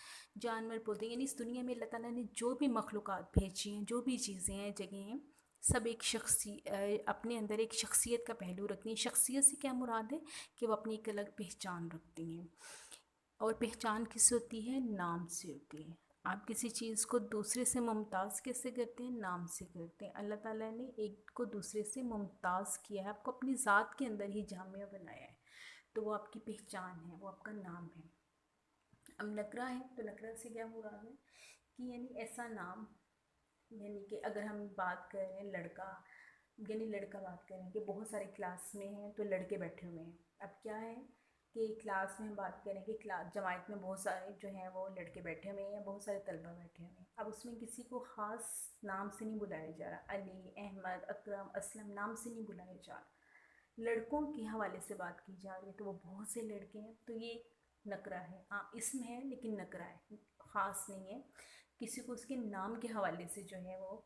جانور، پودے، یعنی اس دنیا میں اللہ تعالیٰ نے جو بھی مخلوقات بھیجی ہیں، جو بھی چیزیں ہیں، جگہیں ہیں، سب ایک اپنے اندر ایک شخصیت کا پہلو رکھتی ہیں۔ شخصیت سے کیا مراد ہے؟ کہ وہ اپنی ایک الگ پہچان رکھتی ہیں، اور پہچان کس سے ہوتی ہے؟ نام سے ہوتی ہے۔ آپ کسی چیز کو دوسرے سے ممتاز کیسے کرتے ہیں؟ نام سے کرتے ہیں۔ اللہ تعالیٰ نے ایک کو دوسرے سے ممتاز کیا ہے، آپ کو اپنی ذات کے اندر ہی جامع بنایا ہے، تو وہ آپ کی پہچان ہے، وہ آپ کا نام ہے۔ اب نکرہ ہے تو نکرہ سے کیا مراد ہے؟ کہ یعنی ایسا نام، یعنی کہ اگر ہم بات کر رہے ہیں لڑکا، یعنی لڑکا بات کریں کہ بہت سارے کلاس میں ہیں تو لڑکے بیٹھے ہوئے ہیں۔ اب کیا ہے کہ کلاس میں ہم بات کریں کہ جماعت میں بہت سارے جو ہیں وہ لڑکے بیٹھے ہوئے ہیں، بہت سارے طلبہ بیٹھے ہوئے ہیں۔ اب اس میں کسی کو خاص نام سے نہیں بلایا جا رہا، علی، احمد، اکرم، اسلم نام سے نہیں بلایا جا رہا، لڑکوں کے حوالے سے بات کی جا رہی ہے، تو وہ بہت سے لڑکے ہیں، تو یہ نکرہ ہے۔ ہاں، اسم ہے لیکن نکرہ ہے، خاص نہیں ہے، کسی کو اس کے نام کے حوالے سے جو ہے وہ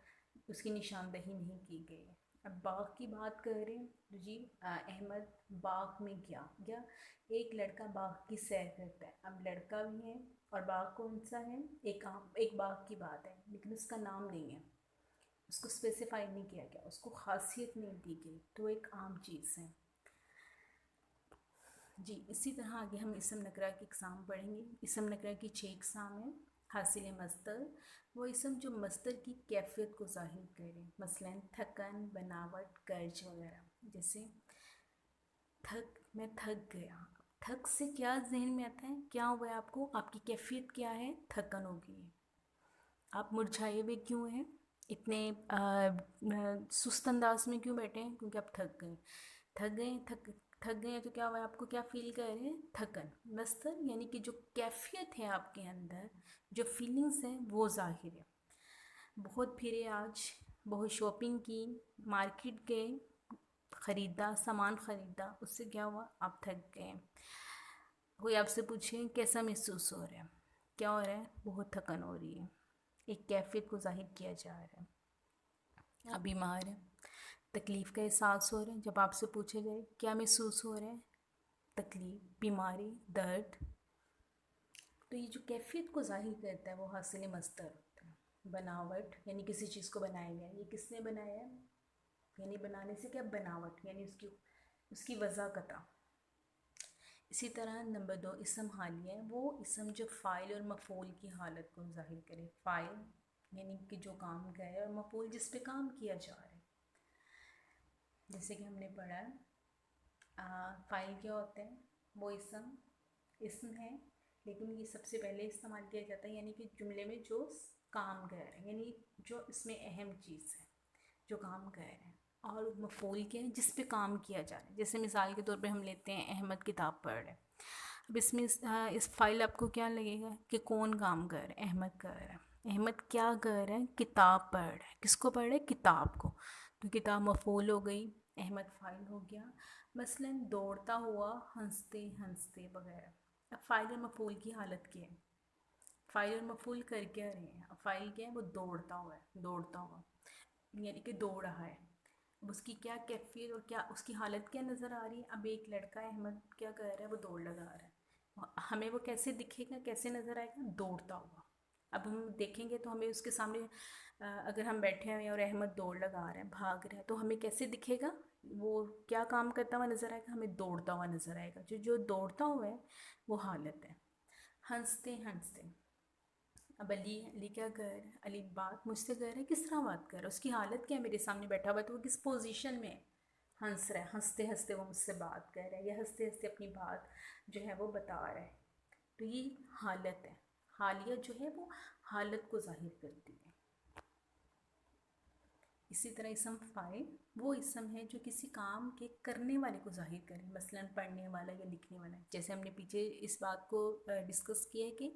اس کی نشاندہی نہیں کی گئی ہے۔ اب باغ کی بات کریں تو جی احمد باغ میں گیا، ایک لڑکا باغ کی سیر کرتا ہے۔ اب لڑکا بھی ہے اور باغ کون سا ہے؟ ایک باغ کی بات ہے، لیکن اس کا نام نہیں ہے، اس کو اسپیسیفائی نہیں کیا گیا، اس کو خاصیت نہیں دی گئی، تو ایک عام چیز ہے۔ جی اسی طرح آگے ہم اسم نکرہ کی اقسام پڑھیں گے۔ اسم نکرہ کی 6 اقسام ہیں: حاصل مصدر وہ اسم جو مصدر کی کیفیت کو ظاہر کرے، مثلاً تھکن، بناوٹ، گرج وغیرہ. جیسے میں تھک گیا. تھک سے کیا ذہن میں آتا ہے؟ کیا ہوا ہے آپ کو؟ آپ کی کیفیت کیا ہے؟ تھکن ہو گئی ہے. آپ مرجھائے ہوئے کیوں ہیں؟ اتنے سست انداز میں کیوں بیٹھے ہیں؟ کیونکہ آپ تھک گئے. تھک گئے تو کیا ہوا ہے؟ آپ کو کیا فیل کر رہے ہیں؟ تھکن. مصدر یعنی کہ جو کیفیت ہے آپ کے اندر، جو فیلنگز ہیں وہ ظاہر ہے. بہت پھرے آج، بہت شاپنگ کی، مارکیٹ گئے، خریدا، سامان خریدا، اس سے کیا ہوا؟ آپ تھک گئے. کوئی آپ سے پوچھے کیسا محسوس ہو رہا ہے؟ کیا ہو رہا ہے؟ بہت تھکن ہو رہی ہے. ایک کیفیت کو ظاہر کیا جا رہا ہے. آپ بیمار ہیں، تکلیف کا احساس ہو رہا ہے. جب آپ سے پوچھا جائے کیا محسوس ہو رہا ہے؟ تکلیف، بیماری، درد. تو یہ جو کیفیت کو ظاہر کرتا ہے وہ حاصل مصدر ہوتا ہے. بناوٹ یعنی کسی چیز کو بنایا گیا. یہ کس نے بنایا ہے؟ یعنی بنانے سے کیا؟ بناوٹ یعنی اس کی وضاحت. اسی طرح نمبر 2 اسم حالیہ ہے. وہ اسم جو فاعل اور مفعول کی حالت کو ظاہر کرے. فاعل یعنی کہ جو کام کر رہا ہے، اور مفعول جس پہ کام کیا جا رہا ہے. جیسے کہ ہم نے پڑھا ہے فاعل کیا ہوتا ہے؟ وہ اسم ہے، لیکن یہ سب سے پہلے استعمال کیا جاتا ہے یعنی کہ جملے میں جو کام کر رہے ہیں، یعنی جو اس میں اہم چیز ہے، جو کام کر رہے ہیں. اور مفعول کیا ہے؟ جس پہ کام کیا جا رہا ہے. جیسے مثال کے طور پہ ہم لیتے ہیں احمد کتاب پڑھ رہے ہیں. اب اس میں اس فائل آپ کو کیا لگے گا کہ کون کام کر رہا ہے؟ احمد کر رہا ہے. احمد کیا کر رہا ہے؟ کتاب پڑھ رہا ہے. کس کو پڑھ رہا ہے؟ کتاب کو. تو کتاب مفعول ہو گئی، احمد فاعل ہو گیا. مثلاً دوڑتا ہوا، ہنستے ہنستے وغیرہ. اب فاعل اور مفعول کی حالت کیا ہے؟ فاعل اور مفعول کر کیا رہے ہیں؟ اب فاعل کیا ہے؟ وہ دوڑتا ہوا ہے، دوڑتا ہوا یعنی کہ دوڑ رہا ہے. اب اس کی کیا کیفیت اور کیا اس کی حالت کیا نظر آ رہی ہے؟ اب ایک لڑکا احمد کیا کر رہا ہے؟ وہ دوڑ لگا رہا ہے. ہمیں وہ کیسے دکھے گا؟ کیسے نظر آئے گا؟ دوڑتا ہوا. اب ہم دیکھیں گے تو ہمیں اس کے سامنے اگر ہم بیٹھے ہوئے ہیں اور احمد دوڑ لگا رہے ہیں، بھاگ رہے ہیں، تو ہمیں کیسے دکھے گا؟ وہ کیا کام کرتا ہوا نظر آئے گا؟ ہمیں دوڑتا ہوا نظر آئے گا. جو دوڑتا ہوا ہے وہ حالت ہے. ہنستے ہنستے. اب علی کیا کر رہا ہے؟ علی بات مجھ سے کر رہا ہے. کس طرح بات کر رہا ہے؟ اس کی حالت کیا ہے؟ میرے سامنے بیٹھا ہوا ہے تو وہ کس پوزیشن میں ہنس رہا ہے؟ ہنستے ہنستے وہ مجھ سے بات کر رہا ہے، یا ہنستے ہنستے اپنی بات جو ہے وہ بتا رہا ہے. تو یہ حالت ہے. حالیہ جو ہے وہ حالت کو ظاہر کرتی ہے. اسی طرح اسم فاعل وہ اسم ہے جو کسی کام کے کرنے والے کو ظاہر کرے، مثلاً پڑھنے والا یا لکھنے والا. جیسے ہم نے پیچھے اس بات کو ڈسکس کیا ہے کہ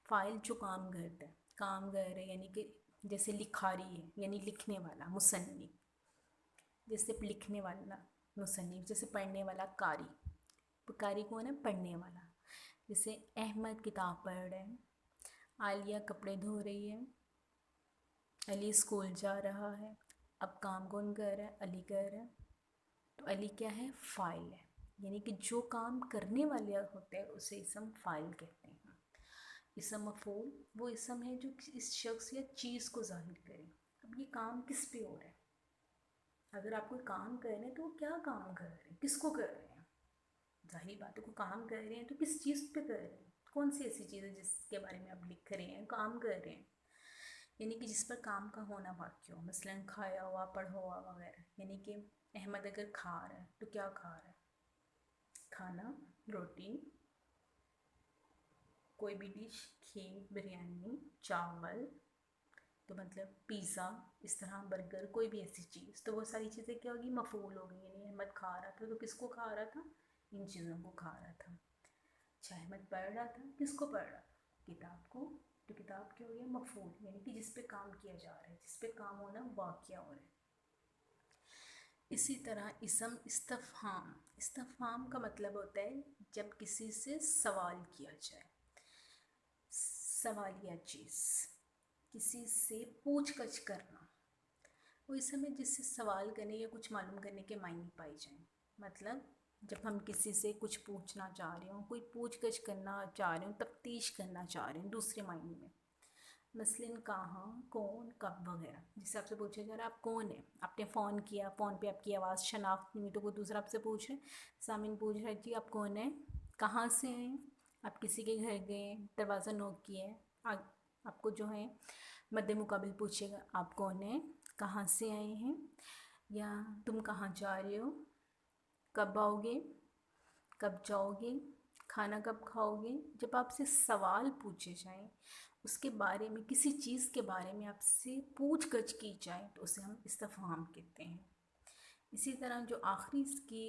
فاعل جو کام کرتا ہے، کام کر رہے یعنی کہ جیسے لکھاری ہے یعنی لکھنے والا، مصنف. جیسے لکھنے والا مصنف، جیسے پڑھنے والا قاری. قاری کون ہے؟ پڑھنے والا. جیسے احمد کتاب پڑھ رہے ہیں، عالیہ کپڑے دھو رہی ہے، علی اسکول جا رہا ہے. اب کام کون کر رہا ہے؟ علی کر رہا ہے. تو علی کیا ہے؟ فاعل ہے. یعنی کہ جو کام کرنے والے ہوتے ہیں اسے اسم فاعل کہتے ہیں. اسم مفعول وہ اسم ہے جو اس شخص یا چیز کو ظاہر کرے. اب یہ کام کس پہ ہو رہا ہے؟ اگر آپ کوئی کام کر رہے ہیں تو وہ کیا کام کر رہے ہیں؟ کس کو کر رہے ہیں؟ ظاہری بات ہے، کو کام کر رہے ہیں تو کس چیز پہ کر رہے ہیں؟ کون سی ایسی چیز ہے جس کے بارے میں آپ لکھ رہے ہیں، کام کر رہے ہیں؟ یعنی کہ جس پر کام کا ہونا واقع ہو، مثلاً کھایا ہوا، پڑھا ہوا وغیرہ. یعنی کہ احمد اگر کھا رہا ہے تو کیا کھا رہا ہے؟ کھانا، روٹی، کوئی بھی ڈش، کھیر، بریانی، چاول، تو مطلب پیزا، اس طرح برگر، کوئی بھی ایسی چیز. تو وہ ساری چیزیں کیا ہوگی؟ مفعول ہو گئی. یعنی احمد کھا رہا تھا تو کس کو کھا رہا تھا؟ ان چیزوں کو کھا رہا تھا. اچھا، احمد پڑھ رہا تھا، کس کو پڑھ رہا تھا؟ کتاب کو. تو کتاب کیا ہو گیا؟ مفعول، یعنی کہ جس پہ کام کیا جا رہا ہے، جس پہ کام ہونا واقعہ ہو رہا ہے. اسی طرح اسم استفہام. استفہام کا مطلب ہوتا ہے جب کسی سے سوال کیا جائے، سوالیہ چیز، کسی سے پوچھ گچھ کرنا. وہ اسم ہے جس سے سوال کرنے یا کچھ معلوم کرنے کے معنی پائے جائیں. مطلب جب ہم کسی سے کچھ پوچھنا چاہ رہے ہوں، کوئی پوچھ گچھ کرنا چاہ رہے ہوں، تفتیش کرنا چاہ رہے ہیں دوسرے معنی میں. مثلاً کہاں، کون، کب وغیرہ. جس سے آپ سے پوچھا جا رہا ہے آپ کون ہیں، آپ نے فون کیا، فون پہ آپ کی آواز شناخت نہیں ہوئی تو کوئی دوسرا آپ سے پوچھ رہے ہیں. سامعین پوچھ رہا ہے جی آپ کون ہیں، کہاں سے ہیں، آپ کسی کے گھر گئے، دروازہ نوک کیا ہے، آپ کو جو ہے مد مقابل پوچھے گا آپ کون ہیں، کہاں سے آئے ہیں، یا تم کہاں جا رہے ہو، کب آؤ گے، کب جاؤ گے، کھانا کب کھاؤ گے۔ جب آپ سے سوال پوچھے جائیں، اس کے بارے میں کسی چیز کے بارے میں آپ سے پوچھ گچھ کی جائے تو اسے ہم استفہام کہتے ہیں۔ اسی طرح جو آخری اس کی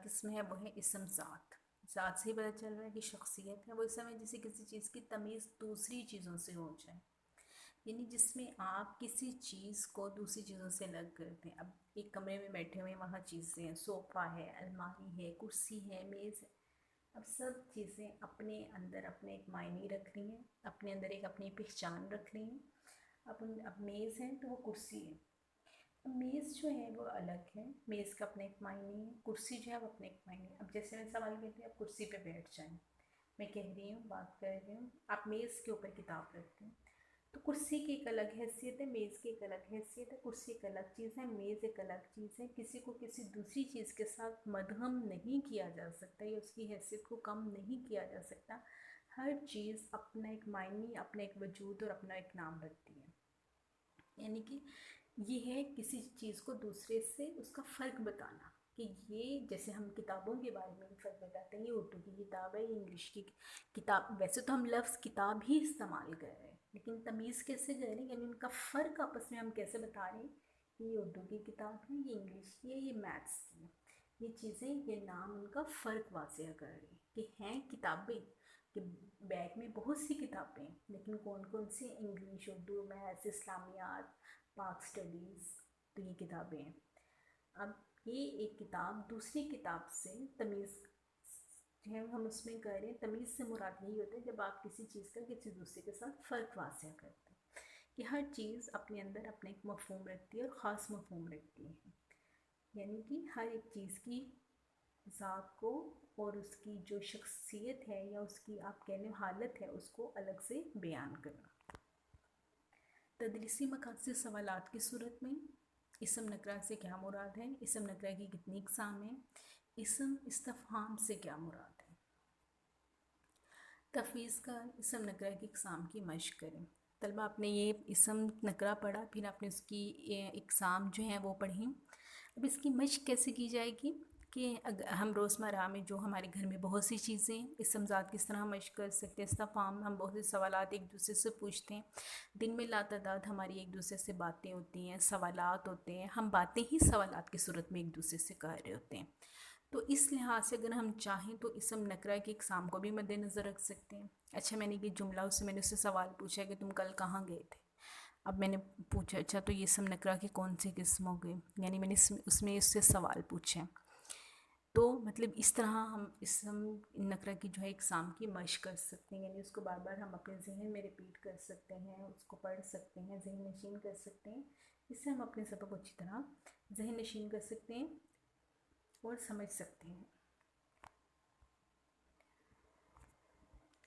قسم ہے وہ ہے اسم ذات۔ ذات سے ہی پتہ چل رہا ہے کہ شخصیت ہے، وہ اسم ہے جسے کسی چیز کی تمیز دوسری چیزوں سے ہو جائے، یعنی جس میں آپ کسی چیز کو دوسری چیزوں سے الگ کرتے ہیں۔ اب ایک کمرے میں بیٹھے ہوئے ہیں، وہاں چیزیں ہیں، صوفہ ہے، الماری ہے، کرسی ہے، میز ہے، اب سب چیزیں اپنے اندر اپنے ایک معنی رکھ رہی ہیں، اپنے اندر ایک اپنی پہچان رکھ رہی ہیں۔ اب میز ہے تو وہ کرسی ہے، اب میز جو ہے وہ الگ ہے، میز کا اپنے ایک معنی ہے، کرسی جو ہے وہ اپنے ایک معنی ہے۔ اب جیسے میں سوال کرتی ہوں آپ کرسی پہ بیٹھ جائیں، میں کہہ رہی ہوں، بات کر رہی ہوں، آپ میز کے اوپر کتاب رکھتے ہیں، تو کرسی کی ایک الگ حیثیت ہے، میز کی ایک الگ حیثیت ہے، کرسی ایک الگ چیز ہے، میز ایک الگ چیز ہے۔ کسی کو کسی دوسری چیز کے ساتھ مدغم نہیں کیا جا سکتا، یا اس کی حیثیت کو کم نہیں کیا جا سکتا۔ ہر چیز اپنا ایک معنی، اپنا ایک وجود اور اپنا ایک نام رکھتی ہے، یعنی کہ یہ ہے کسی چیز کو دوسرے سے اس کا فرق بتانا، کہ یہ جیسے ہم کتابوں کے بارے میں فرق بتاتے ہیں، یہ اردو کی کتاب ہے، یہ انگلش کی کتاب۔ ویسے تو ہم لفظ کتاب ہی استعمال کر رہے ہیں، لیکن تمیز کیسے کر رہے ہیں، یعنی ان کا فرق آپس میں ہم کیسے بتا رہے ہیں کہ یہ اردو کی کتاب ہے، یہ انگلش کی ہے، یہ میتھس کی ہے۔ یہ چیزیں، یہ نام ان کا فرق واضح کر رہے ہیں کہ ہیں کتابیں، کہ بیگ میں بہت سی کتابیں ہیں، لیکن کون کون سی، انگلش، اردو، میتھس، اسلامیات، پاک اسٹڈیز، تو یہ کتابیں ہیں۔ اب یہ ایک کتاب دوسری کتاب سے تمیز جو ہے ہم اس میں کر رہے ہیں، تمیز سے مراد یہی ہوتا ہے جب آپ کسی چیز کا کسی دوسرے کے ساتھ فرق واضح کرتے ہیں، کہ ہر چیز اپنے اندر اپنے ایک مفہوم رکھتی ہے اور خاص مفہوم رکھتی ہے، یعنی کہ ہر ایک چیز کی ذات کو اور اس کی جو شخصیت ہے یا اس کی آپ کہنے حالت ہے اس کو الگ سے بیان کرنا۔ تدریسی مقاصد سوالات کی صورت میں اسم نکرہ سے کیا مراد ہے، اسم نکرہ کی کتنی اقسام ہیں، اسم استفہام سے کیا مراد ہے۔ تفویض کا اسم نکرہ کی اقسام کی مشق کریں۔ طلبہ آپ نے یہ اسم نکرہ پڑھا، پھر آپ نے اس کی اقسام جو ہیں وہ پڑھیں۔ اب اس کی مشق کیسے کی جائے گی کہ ہم روزمرہ میں جو ہمارے گھر میں بہت سی چیزیں، اسم ذات کس طرح مشق کر سکتے ہیں، استفہام ہم بہت سے سوالات ایک دوسرے سے پوچھتے ہیں، دن میں لاتعداد ہماری ایک دوسرے سے باتیں ہوتی ہیں، سوالات ہوتے ہیں، ہم باتیں ہی سوالات کی صورت میں ایک دوسرے سے کر رہے ہوتے ہیں، تو اس لحاظ سے اگر ہم چاہیں تو اسم نکرہ کی اقسام کو بھی مد نظر رکھ سکتے ہیں۔ اچھا، میں نے یہ جملہ میں نے اس سے سوال پوچھا کہ تم کل کہاں گئے تھے، اب میں نے پوچھا اچھا تو یہ اسم نکرہ کی کون سی قسم ہو گئی، یعنی میں نے اس سے سوال پوچھے، تو مطلب اس طرح ہم اسم نکرہ کی جو ہے اقسام کی مشق کر سکتے ہیں، یعنی اس کو بار بار ہم اپنے ذہن میں ریپیٹ کر سکتے ہیں، اس کو پڑھ سکتے ہیں، ذہن نشین کر سکتے ہیں، اس سے ہم اپنے سبق کو اچھی طرح ذہن نشین کر سکتے ہیں اور سمجھ سکتے ہیں۔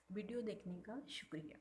ویڈیو دیکھنے کا شکریہ۔